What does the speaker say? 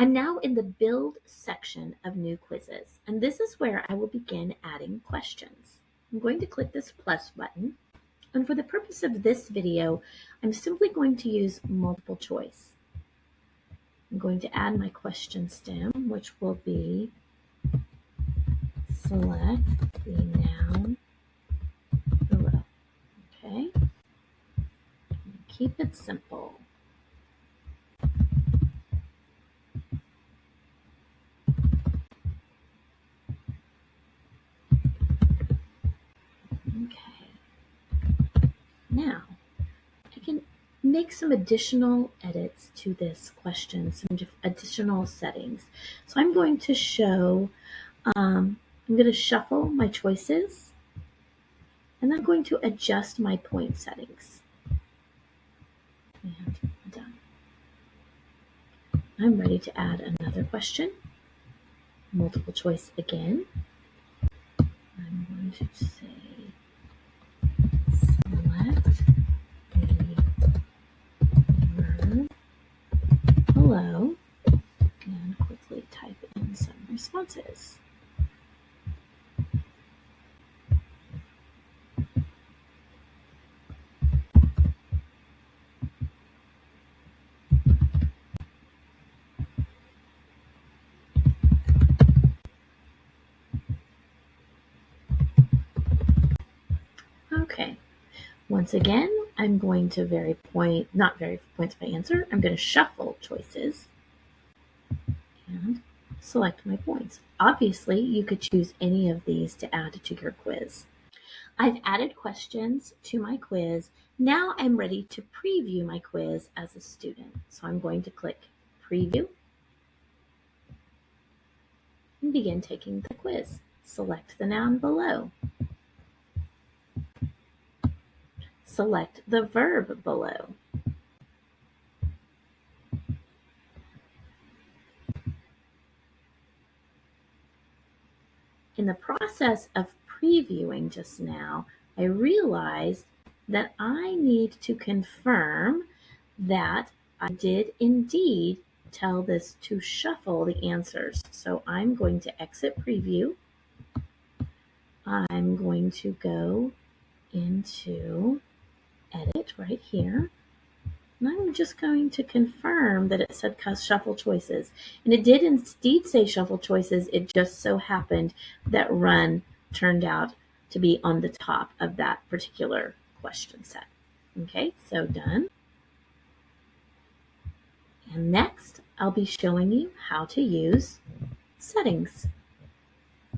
I'm now in the Build section of New Quizzes, and this is where I will begin adding questions. I'm going to click this plus button, and for the purpose of this video, I'm simply going to use multiple choice. I'm going to add my question stem, which will be select the noun below. Okay, keep it simple. Okay, now I can make some additional edits to this question, some additional settings. So I'm going to show, I'm going to shuffle my choices, and I'm going to adjust my point settings. And done. I'm ready to add another question. Multiple choice again. I'm going to say select the verb below and quickly type in some responses. Okay, once again, I'm going to not vary points by answer. I'm going to shuffle choices and select my points. Obviously, you could choose any of these to add to your quiz. I've added questions to my quiz. Now I'm ready to preview my quiz as a student. So I'm going to click Preview and begin taking the quiz. Select the noun below. Select the verb below. In the process of previewing just now, I realized that I need to confirm that I did indeed tell this to shuffle the answers. So I'm going to exit preview. I'm going to go into edit right here. And I'm just going to confirm that it said shuffle choices. And it did indeed say shuffle choices. It just so happened that run turned out to be on the top of that particular question set. Okay, so done. And next, I'll be showing you how to use settings.